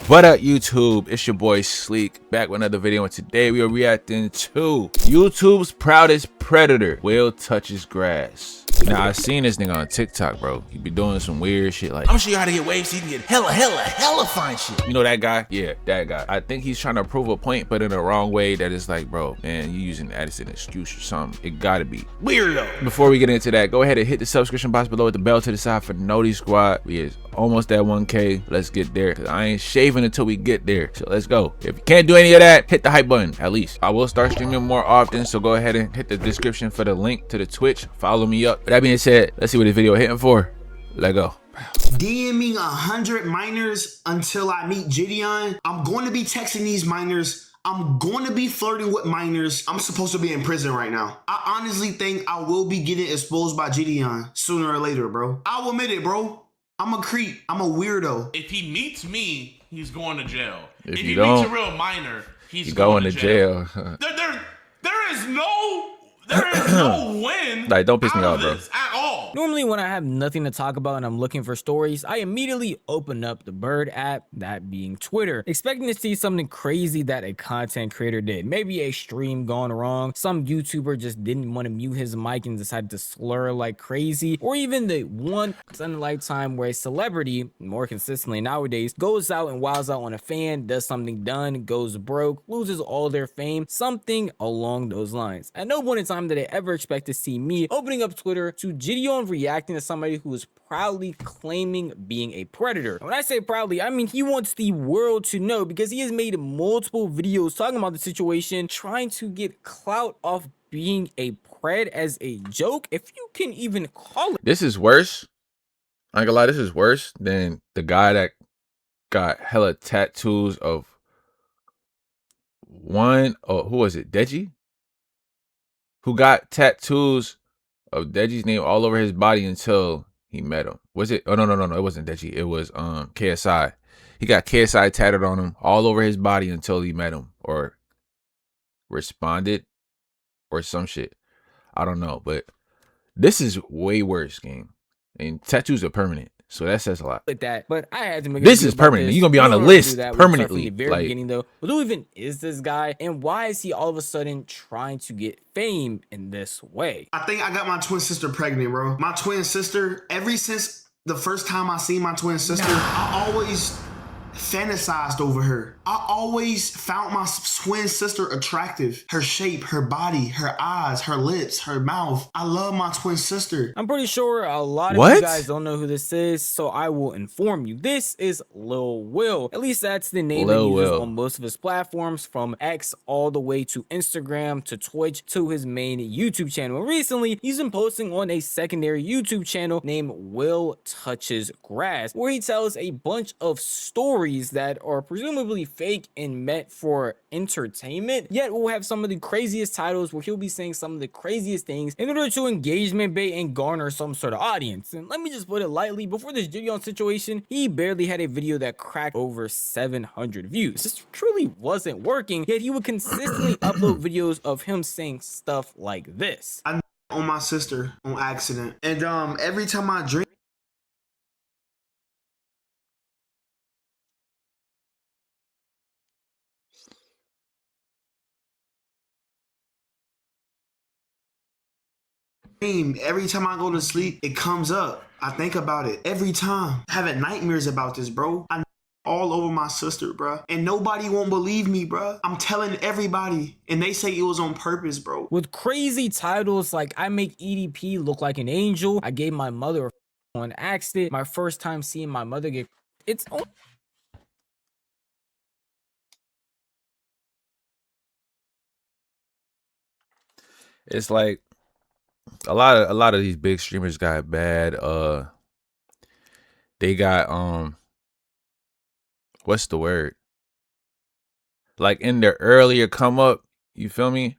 What up, YouTube? It's your boy Sleek, back with another video, and today we are reacting to YouTube's proudest predator, WillllTouchesGrass. Now, I seen this nigga on TikTok, bro. He be doing some weird shit like, I'm gonna show you how to get waves so you can get hella fine shit. You know that guy? Yeah, that guy. I think he's trying to prove a point, but in the wrong way that is like, bro, man, you using that as an excuse or something. It gotta be weirdo. Before we get into that, go ahead and hit the subscription box below with the bell to the side for Noti Squad. We is almost at 1K. Let's get there, because I ain't shaving until we get there. So let's go. If you can't do any of that, hit the hype button at least. I will start streaming more often, so go ahead and hit the description for the link to the Twitch. Follow me up. With that being said, let's see what this video hitting for. Let's go. DMing 100 minors until I meet Jidion. I'm going to be texting these minors. I'm going to be flirting with minors. I'm supposed to be in prison right now. I honestly think I will be getting exposed by Jidion sooner or later, bro. I'll admit it, bro. I'm a creep. I'm a weirdo. If he meets me, he's going to jail. If you he don't, meets a real minor, he's going to jail. There is no win. Like, don't piss me off, bro. At all. Normally when I have nothing to talk about and I'm looking for stories, I immediately open up the Bird app, that being Twitter, expecting to see something crazy that a content creator did. Maybe a stream gone wrong, some YouTuber just didn't want to mute his mic and decided to slur like crazy, or even the once in a lifetime where a celebrity, more consistently nowadays, goes out and wows out on a fan, does something done, goes broke, loses all their fame, something along those lines. At no point in time did I ever expect to see me opening up Twitter to Jidion reacting to somebody who is proudly claiming being a predator. When I say proudly, I mean he wants the world to know, because he has made multiple videos talking about the situation, trying to get clout off being a pred as a joke, if you can even call it. This is worse. I ain't gonna lie, this is worse than the guy that got hella tattoos of who was it? Deji? Who got tattoos of Deji's name all over his body until he met him. Was it? Oh, no, it wasn't Deji. It was KSI. He got KSI tatted on him all over his body until he met him or responded or some shit. I don't know, but this is way worse, gang. And tattoos are permanent, so that says a lot. Like that, but I had to make this is permanent. You're gonna be on the list permanently. From the very beginning, though, but who even is this guy, and why is he all of a sudden trying to get fame in this way? I think I got my twin sister pregnant, bro. My twin sister, ever since the first time I seen my twin sister, I always fantasized over her. I always found my twin sister attractive. Her shape, her body, her eyes, her lips, her mouth. I love my twin sister. I'm pretty sure a lot of you guys don't know who this is, so I will inform you. This is Lil Will. At least that's the name that he uses on most of his platforms, from X all the way to Instagram to Twitch to his main YouTube channel. Recently, he's been posting on a secondary YouTube channel named WillllTouchesGrass, where he tells a bunch of stories that are presumably fake and meant for entertainment, yet will have some of the craziest titles where he'll be saying some of the craziest things in order to engagement bait and garner some sort of audience. And let me just put it lightly, before this Jidion situation, he barely had a video that cracked over 700 views. This truly wasn't working, yet he would consistently upload videos of him saying stuff like this. I on my sister on accident, and every time I drink, every time I go to sleep, it comes up. I think about it every time. Having nightmares about this, bro. I all over my sister, bro. And nobody won't believe me, bro. I'm telling everybody, and they say it was on purpose, bro. With crazy titles like I make EDP look like an angel, I gave my mother a on accident, my first time seeing my mother get It's like a lot of these big streamers got bad. They got what's the word? Like in their earlier come up, you feel me?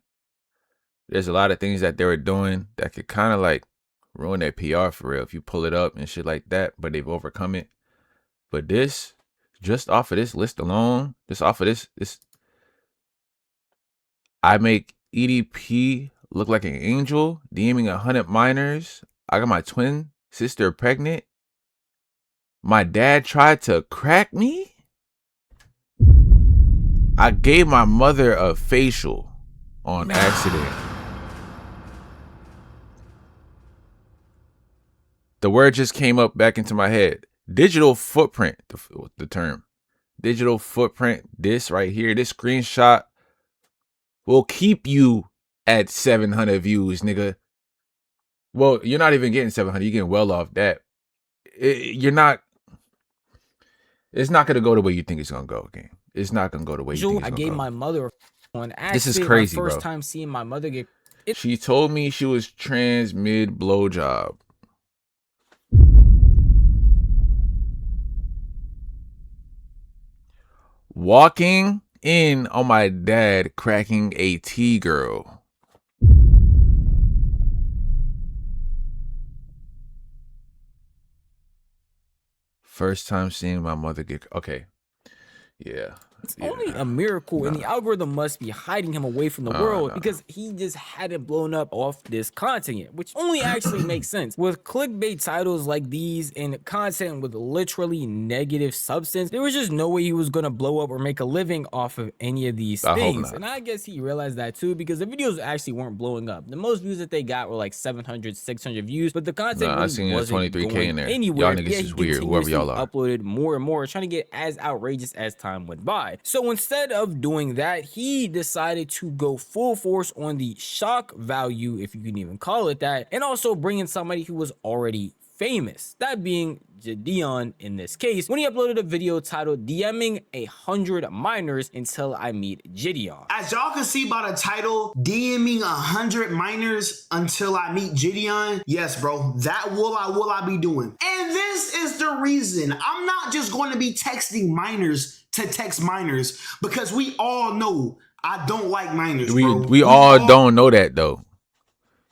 There's a lot of things that they were doing that could kind of like ruin their PR for real if you pull it up and shit like that, but they've overcome it. But this, just off of this list alone, just off of this I make EDP look like an angel, DMing 100 minors. I got my twin sister pregnant. My dad tried to crack me. I gave my mother a facial on accident. The word just came up back into my head. Digital footprint, the term. Digital footprint, this right here, this screenshot will keep you at 700 views, nigga. Well, you're not even getting 700. You're getting well off that. You're not. It's not gonna go the way you think it's gonna go, gang. It's not gonna go the way you think it's I gonna gave go. my mother on accident. This is crazy, my first bro. time seeing my mother get. She told me she was trans mid blowjob. Walking in on my dad cracking a tea girl. First time seeing my mother get... Okay. Yeah. It's only a miracle, and the algorithm must be hiding him away from the world because he just hadn't blown up off this content yet, which only actually makes sense. With clickbait titles like these and content with literally negative substance, there was just no way he was gonna blow up or make a living off of any of these things. And I guess he realized that too, because the videos actually weren't blowing up. The most views that they got were like 700, 600 views, but the content really I seen wasn't 23K going in there. anywhere. Y'all niggas is weird, whoever y'all are. Uploaded more and more, trying to get as outrageous as time went by. So instead of doing that, he decided to go full force on the shock value, if you can even call it that, and also bring in somebody who was already famous, that being Jidion in this case, when he uploaded a video titled DMing 100 minors until I meet Jidion. As y'all can see by the title, DMing 100 minors until I meet Jidion. Yes, bro, that will I be doing. And this is the reason I'm not just going to be texting minors to text minors, because we all know I don't like minors, bro. We all don't know that, though.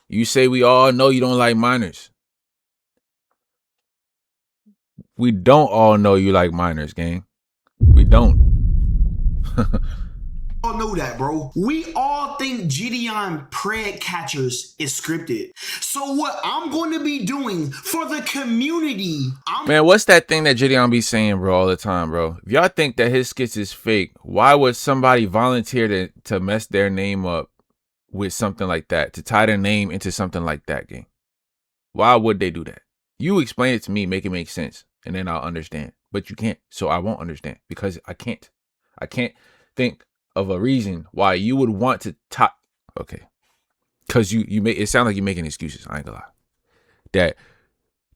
You say we all know you don't like minors. We don't all know you like minors, gang. We don't. All know that, bro. We all think Jidion Pred Catchers is scripted. So what I'm going to be doing for the community, man, what's that thing that Jidion be saying, bro, all the time, bro? If y'all think that his skits is fake, why would somebody volunteer to mess their name up with something like that, to tie their name into something like that, gang? Why would they do that? You explain it to me, make it make sense, and then I'll understand. But you can't, so I won't understand, because I can't. I can't think of a reason why you would want to tie. Okay, because you make it sound like you're making excuses. I ain't gonna lie. That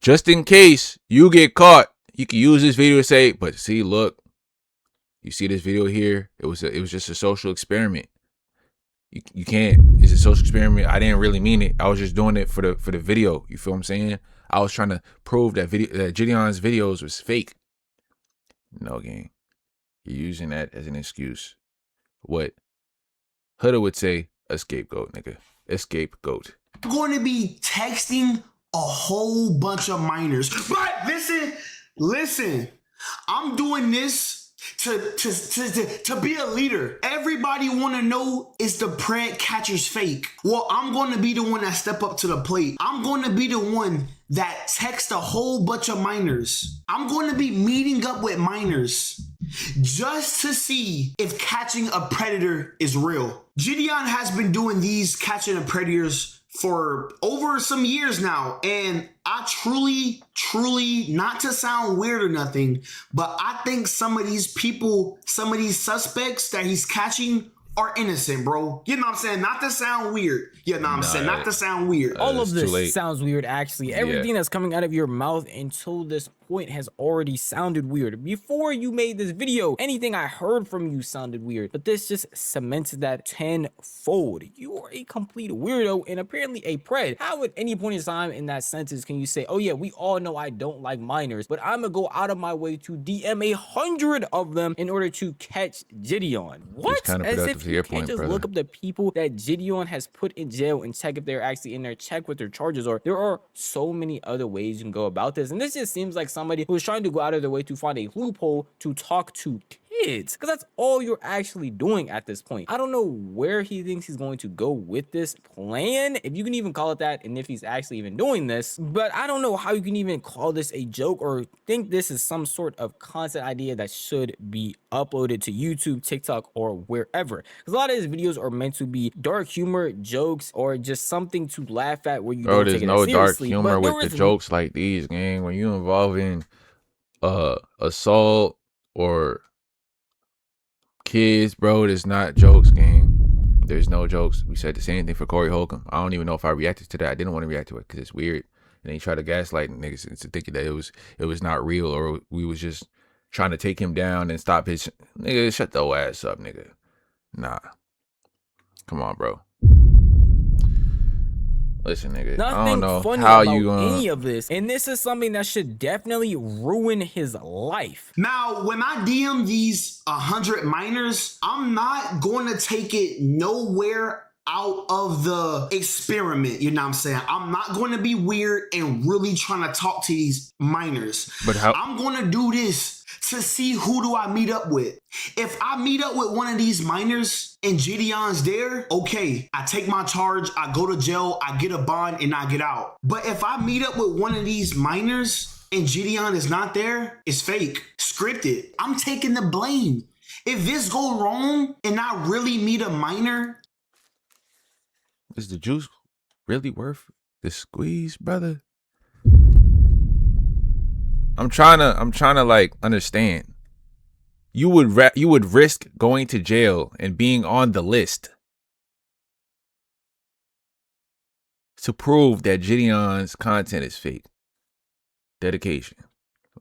just in case you get caught, you can use this video to say, but see, look, you see this video here? It was just a social experiment. You can't. It's a social experiment. I didn't really mean it. I was just doing it for the video. You feel what I'm saying? I was trying to prove that Jidion's videos was fake. No, gang. You're using that as an excuse. What Huda would say, a scapegoat, nigga. A scapegoat. I'm going to be texting a whole bunch of minors. But listen, I'm doing this to be a leader. Everybody want to know, is the Pred Catchers fake? Well, I'm going to be the one that step up to the plate. I'm going to be the one that texts a whole bunch of minors. I'm going to be meeting up with minors just to see if catching a predator is real. Jidion has been doing these catching of predators for over some years now, and I truly, not to sound weird or nothing, but I think some of these people, some of these suspects that he's catching are innocent, bro. You know what I'm saying? Not to sound weird. You know what I'm saying? Not to sound weird. All of this sounds weird, actually. Everything that's coming out of your mouth until this point has already sounded weird. Before you made this video, anything I heard from you sounded weird, but this just cemented that tenfold. You are a complete weirdo and apparently a pred. How at any point in time in that sentence can you say, oh yeah, we all know I don't like minors, but I'm gonna go out of my way to DM 100 of them in order to catch Jidion? What? As if you can't just look up the people that Jidion has put in jail and check if they're actually in there, check what their charges are. There are so many other ways you can go about this, and this just seems like somebody who is trying to go out of their way to find a loophole to talk to kids, because that's all you're actually doing at this point. I don't know where he thinks he's going to go with this plan, if you can even call it that, and if he's actually even doing this, but I don't know how you can even call this a joke or think this is some sort of content idea that should be uploaded to YouTube, TikTok, or wherever, because a lot of his videos are meant to be dark humor, jokes, or just something to laugh at where you don't take it no dark seriously. humor with the jokes like these, gang. When you involving assault or kids, bro, there's not jokes, gang. There's no jokes. We said the same thing for Corey Holcomb. I don't even know if I reacted to that. I didn't want to react to it because it's weird. And then he tried to gaslight niggas into thinking that it was not real, or we was just trying to take him down and stop his nigga. Shut the ass up, nigga. Nah. Come on, bro. Listen, nigga, I don't know how you gonna any of this, and this is something that should definitely ruin his life. Now, when I DM these 100 minors, I'm not going to take it nowhere out of the experiment, you know what I'm saying? I'm not going to be weird and really trying to talk to these minors. But how? I'm going to do this to see who do I meet up with. If I meet up with one of these minors and Jidion's there, okay, I take my charge, I go to jail, I get a bond, and I get out. But if I meet up with one of these minors and Jidion is not there, it's fake, scripted. I'm taking the blame. If this go wrong and I really meet a minor, is the juice really worth the squeeze, brother? I'm trying to like understand. You would risk going to jail and being on the list to prove that Jidion's content is fake. Dedication.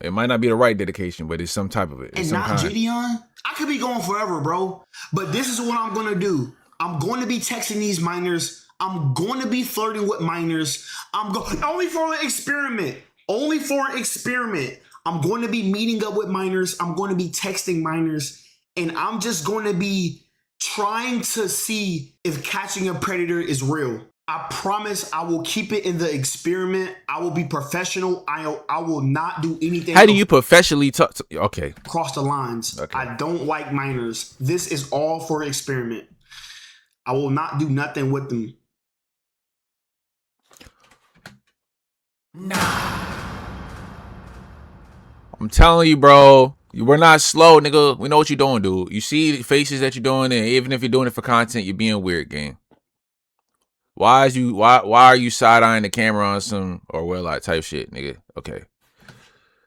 It might not be the right dedication, but it's some type of it. And not Jidion. I could be going forever, bro. But this is what I'm gonna do. I'm going to be texting these minors. I'm going to be flirting with minors. Only for an experiment. Only for an experiment. I'm going to be meeting up with minors. I'm going to be texting minors. And I'm just going to be trying to see if catching a predator is real. I promise I will keep it in the experiment. I will be professional. I will not do anything. How do you professionally talk? Okay. Cross the lines. Okay. I don't like minors. This is all for experiment. I will not do nothing with them. Nah. I'm telling you, bro. We're not slow, nigga. We know what you're doing, dude. You see the faces that you're doing, and even if you're doing it for content, you're being weird, gang. Why are you side-eyeing the camera on some or like type shit, nigga? Okay.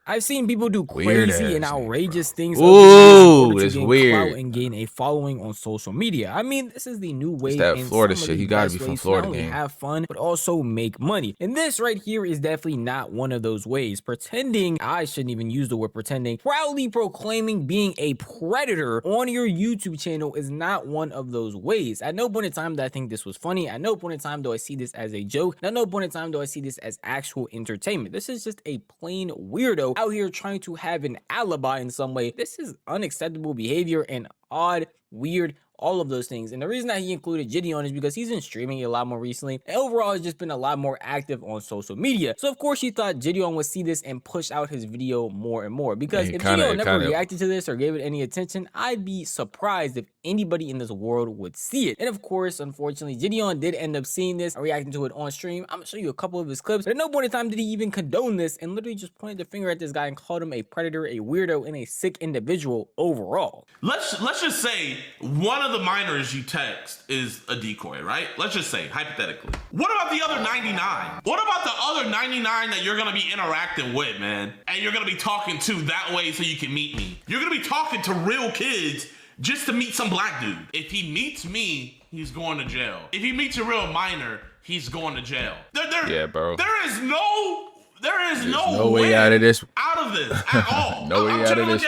I've seen people do crazy and outrageous things. Ooh, it's weird. And gain a following on social media. I mean, this is the new way. It's that Florida shit. You gotta be from Florida, not only have fun, but also make money. And this right here is definitely not one of those ways. Pretending, I shouldn't even use the word pretending, proudly proclaiming being a predator on your YouTube channel is not one of those ways. At no point in time do I think this was funny. At no point in time do I see this as a joke. At no point in time do I see this as actual entertainment. This is just a plain weirdo out here trying to have an alibi in some way. This is unacceptable behavior and odd, weird, all of those things. And the reason that he included Jidion is because he's been streaming a lot more recently, and overall has just been a lot more active on social media. So of course he thought Jidion would see this and push out his video more and more, because if Jidion never reacted to this or gave it any attention, I'd be surprised if anybody in this world would see it. And of course, unfortunately, Jidion did end up seeing this and reacting to it on stream. I'm gonna show you a couple of his clips, but at no point in time did he even condone this, and literally just pointed the finger at this guy and called him a predator, a weirdo, and a sick individual overall. Let's just say one of the minors you text is a decoy, right? Let's just say, hypothetically. What about the other 99? What about the other 99 that you're gonna be interacting with, man? And you're gonna be talking to that way so you can meet me? You're gonna be talking to real kids just to meet some black dude. If he meets me, he's going to jail. If he meets a real minor, he's going to jail. Yeah, bro. There's no way out of this. At all. No way out of this.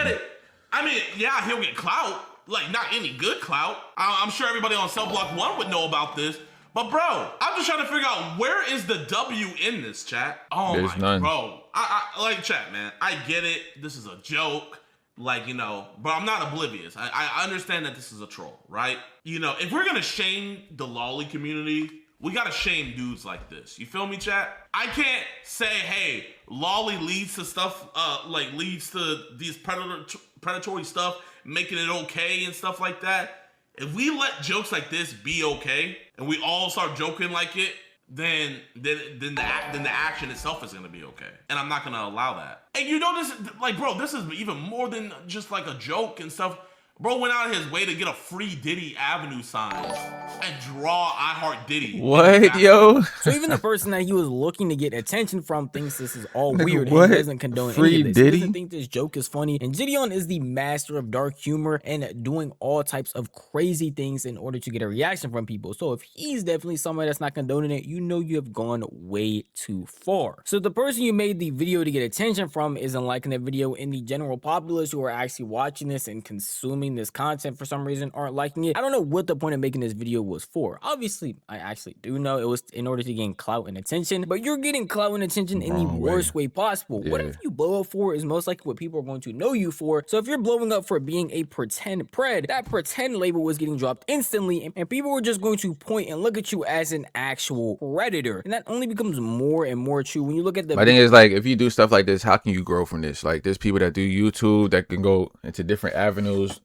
I mean, yeah, he'll get clout. Like, not any good clout. I'm sure everybody on Cell Block 1 would know about this. But, bro, I'm just trying to figure out, where is the W in this, chat? Oh, there's none. Bro. I like, chat, man. I get it. This is a joke. Like, you know, but I'm not oblivious. I understand that this is a troll, right? You know, if we're going to shame the lolly community, we got to shame dudes like this. You feel me, chat? I can't say, hey, lolly leads to stuff, leads to these predatory stuff making it okay and stuff like that. If we let jokes like this be okay and we all start joking like it, then the action itself is gonna be okay, and I'm not gonna allow that. And you know this, like, bro, this is even more than just like a joke and stuff. Bro went out of his way to get a free Diddy Avenue sign and draw I Heart Diddy. What, yo? So even the person that he was looking to get attention from thinks this is all weird what? and he doesn't condone Free any of this. Diddy? He doesn't think this joke is funny. And Jidion is the master of dark humor and doing all types of crazy things in order to get a reaction from people. So if he's definitely somebody that's not condoning it, you know you have gone way too far. So the person you made the video to get attention from isn't liking the video, and the general populace who are actually watching this and consuming this content for some reason aren't liking it. I don't know what the point of making this video was for. Obviously, I actually do know it was in order to gain clout and attention, but you're getting clout and attention in the worst way possible. Yeah. Whatever you blow up for is most likely what people are going to know you for. So if you're blowing up for being a pretend pred, that pretend label was getting dropped instantly, and people were just going to point and look at you as an actual predator. And that only becomes more and more true when you look at the— My thing is, like, if you do stuff like this, how can you grow from this? Like, there's people that do YouTube that can go into different avenues.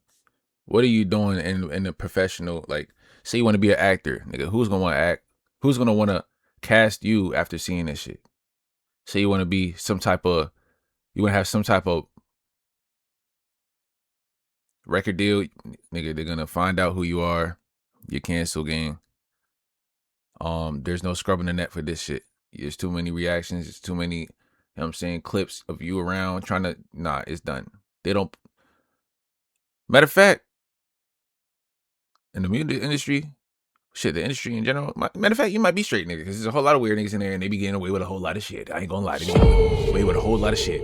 What are you doing in the professional? Like, say you want to be an actor, nigga. Who's gonna want to act? Who's gonna want to cast you after seeing this shit? Say you want to be some type of, you want to have some type of record deal, nigga. They're gonna find out who you are. Your cancel game. There's no scrubbing the net for this shit. There's too many reactions. It's too many, you know what I'm saying, clips of you around trying to, nah, it's done. They don't. Matter of fact, in the music industry, shit, the industry in general, matter of fact, you might be straight, nigga, because there's a whole lot of weird niggas in there and they be getting away with a whole lot of shit. I ain't gonna lie, they get away with a whole lot of shit.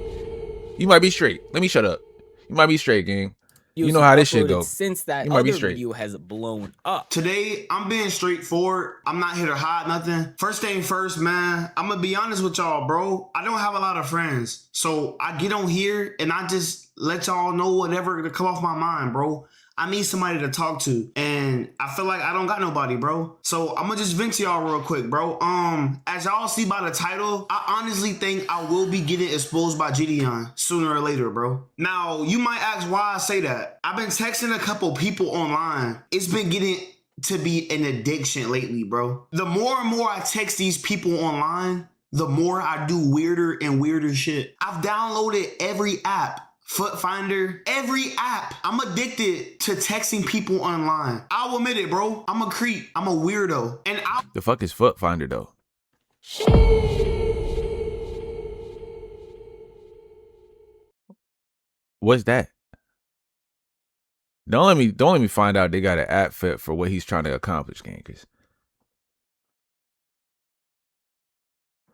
You might be straight. Let me shut up. You might be straight, gang. You know how this shit go. Since that You might be other straight. video has blown up. Today, I'm being straightforward. I'm not here to hide nothing. First thing first, man, I'm gonna be honest with y'all, bro. I don't have a lot of friends. So I get on here and I just let y'all know whatever to come off my mind, bro. I need somebody to talk to, and I feel like I don't got nobody, bro. So I'm gonna just vent to y'all real quick, bro. As y'all see by the title, I honestly think I will be getting exposed by Jidion sooner or later, bro. Now, you might ask why I say that. I've been texting a couple people online. It's been getting to be an addiction lately, bro. The more and more I text these people online, the more I do weirder and weirder shit. I've downloaded every app. Foot Finder, every app. I'm addicted to texting people online. I'll admit it, bro. I'm a creep. I'm a weirdo. And The fuck is Foot Finder though? What's that? Don't let me find out they got an app fit for what he's trying to accomplish, gang. Cause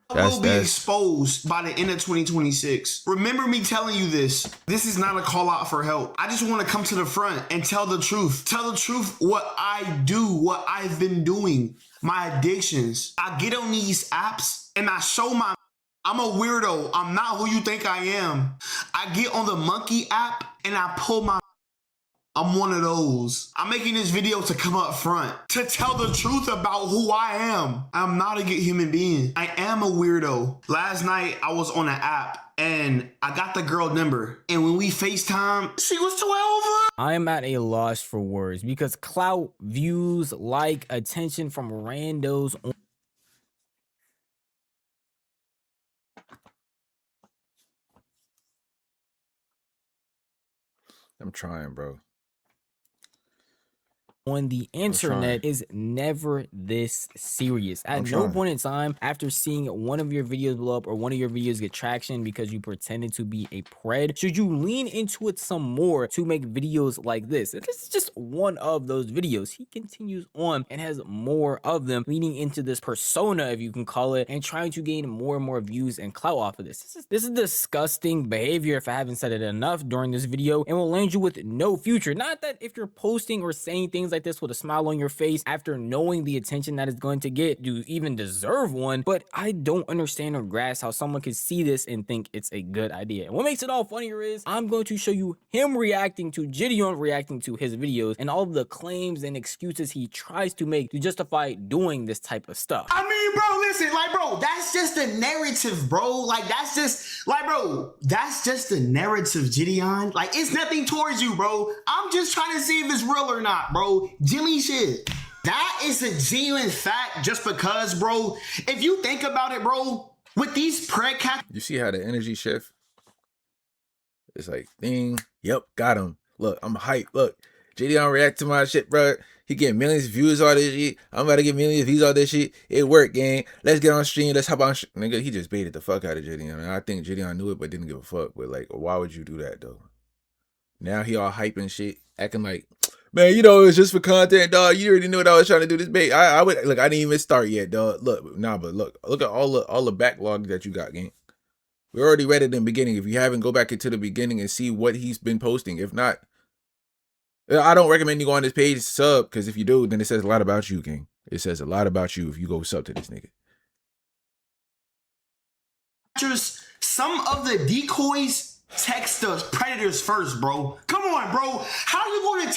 I will be exposed by the end of 2026. Remember me telling you this. This is not a call out for help. I just want to come to the front and tell the truth. Tell the truth what I do, what I've been doing, my addictions. I get on these apps and I show my... I'm a weirdo. I'm not who you think I am. I get on the Monkey app and I pull my... I'm one of those. I'm making this video to come up front, to tell the truth about who I am. I'm not a good human being. I am a weirdo. Last night, I was on an app and I got the girl number. And when we FaceTime, she was 12. I am at a loss for words because clout, views, like, attention from randos on I'm trying, bro. the internet is never this serious. At no point in time after seeing one of your videos blow up or one of your videos get traction because you pretended to be a pred, should you lean into it some more to make videos like this. This is just one of those videos. He continues on and has more of them, leaning into this persona, if you can call it, and trying to gain more and more views and clout off of this. This is disgusting behavior, if I haven't said it enough during this video, and will land you with no future. Not that if you're posting or saying things like this with a smile on your face after knowing the attention that it's going to get, you even deserve one, but I don't understand or grasp how someone can see this and think it's a good idea. And what makes it all funnier is I'm going to show you him reacting to Jidion reacting to his videos and all of the claims and excuses he tries to make to justify doing this type of stuff. I mean, bro, listen, like, bro, that's just the the narrative, bro. Like, that's just, like, bro, that's just the narrative, Jidion. Like, it's nothing towards you, bro. I'm just trying to see if it's real or not, bro. Jimmy shit. That is a genuine fact just because, bro, if you think about it, bro, with these preg cats. You see how the energy shift? It's like, ding, yep, got him. Look, I'm hyped. Look, Jidion react to my shit, bro. He getting millions of views all this shit. I'm about to get millions of views all this shit. It worked, gang. Let's get on stream. Let's hop on nigga, he just baited the fuck out of Jidion. And I think Jidion knew it, but didn't give a fuck. But like, why would you do that, though? Now he all hyping shit, acting like, man, you know, it's just for content, dog. You already knew what I was trying to do this bait. I would, look, I didn't even start yet, dog. Look, nah, but look at all the backlog that you got, gang. We already read it in the beginning. If you haven't, go back into the beginning and see what he's been posting. If not, I don't recommend you go on this page, sub, because if you do, then it says a lot about you, gang. It says a lot about you if you go sub to this nigga. Some of the decoys text the predators first, bro. Come on, bro. How you gonna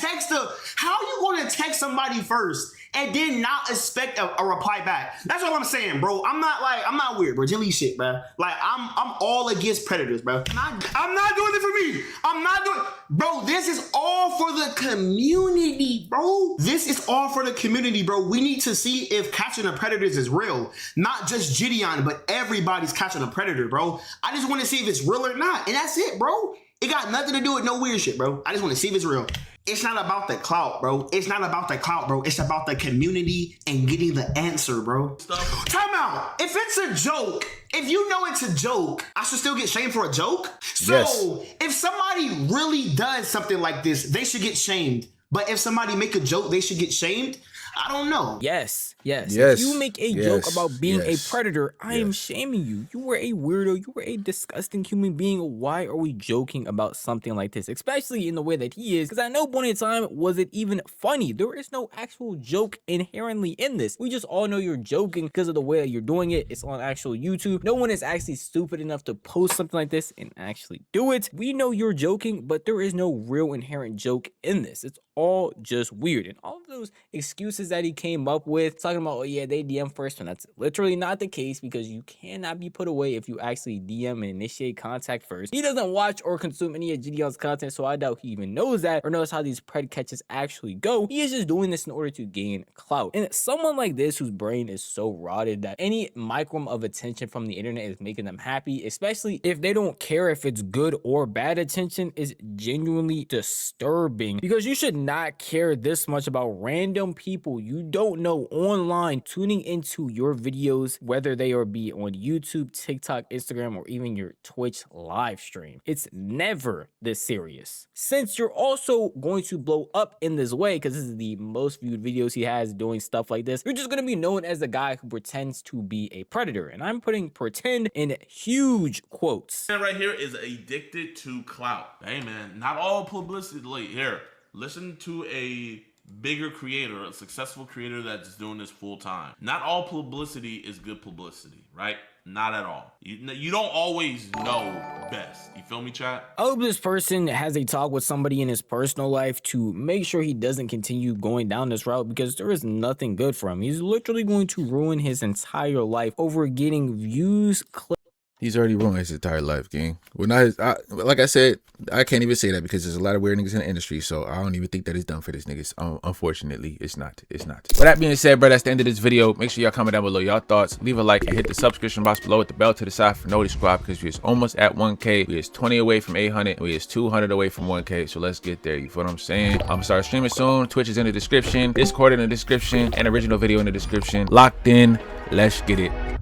text somebody first and then not expect a reply back? That's what I'm saying, bro. I'm not weird, bro. Delete shit, bro. Like, I'm all against predators, bro. I'm not doing it for me. I'm not doing, bro. This is all for the community, bro. This is all for the community, bro. We need to see if catching the predators is real. Not just Jidion, but everybody's catching a predator, bro. I just want to see if it's real or not. And that's it, bro. It got nothing to do with no weird shit, bro. I just want to see if it's real. It's not about the clout, bro. It's not about the clout, bro. It's about the community and getting the answer, bro. Time out. If it's a joke, if you know it's a joke, I should still get shamed for a joke? So if somebody really does something like this, they should get shamed. But if somebody make a joke, they should get shamed? I don't know. Yes. If you make a joke about being a predator, I am shaming you. You were a weirdo. You were a disgusting human being. Why are we joking about something like this? Especially in the way that he is. Because at no point in time was it even funny. There is no actual joke inherently in this. We just all know you're joking because of the way that you're doing it. It's on actual YouTube. No one is actually stupid enough to post something like this and actually do it. We know you're joking, but there is no real inherent joke in this. It's all just weird. And all of those excuses that he came up with, talking about, oh yeah, they DM first, and that's literally not the case, because you cannot be put away if you actually DM and initiate contact first. He doesn't watch or consume any of Jidion's content, so I doubt he even knows that or knows how these pred catches actually go. He is just doing this in order to gain clout. And someone like this, whose brain is so rotted that any micron of attention from the internet is making them happy, especially if they don't care if it's good or bad attention, is genuinely disturbing, because you should not care this much about random people you don't know online tuning into your videos, whether they be on YouTube, TikTok, Instagram, or even your Twitch live stream. It's never this serious. Since you're also going to blow up in this way, because this is the most viewed videos he has doing stuff like this, you're just going to be known as the guy who pretends to be a predator. And I'm putting pretend in huge quotes. Man right here is addicted to clout. Hey man, not all publicity. Here, listen to a bigger creator, a successful creator that's doing this full time. Not all publicity is good publicity, right? Not at all. You don't always know best. You feel me, chat? I hope this person has a talk with somebody in his personal life to make sure he doesn't continue going down this route, because there is nothing good for him. He's literally going to ruin his entire life over getting views, clicks. He's already ruined his entire life, gang. Well, not his, like I said, I can't even say that because there's a lot of weird niggas in the industry, so I don't even think that it's done for this niggas. Unfortunately, it's not. With that being said, bro, that's the end of this video. Make sure y'all comment down below y'all thoughts. Leave a like and hit the subscription box below with the bell to the side for notice squad, because we is almost at 1K. We is 20 away from 800. We is 200 away from 1K, so let's get there. You feel what I'm saying? I'm gonna start streaming soon. Twitch is in the description. Discord in the description. And original video in the description. Locked in. Let's get it.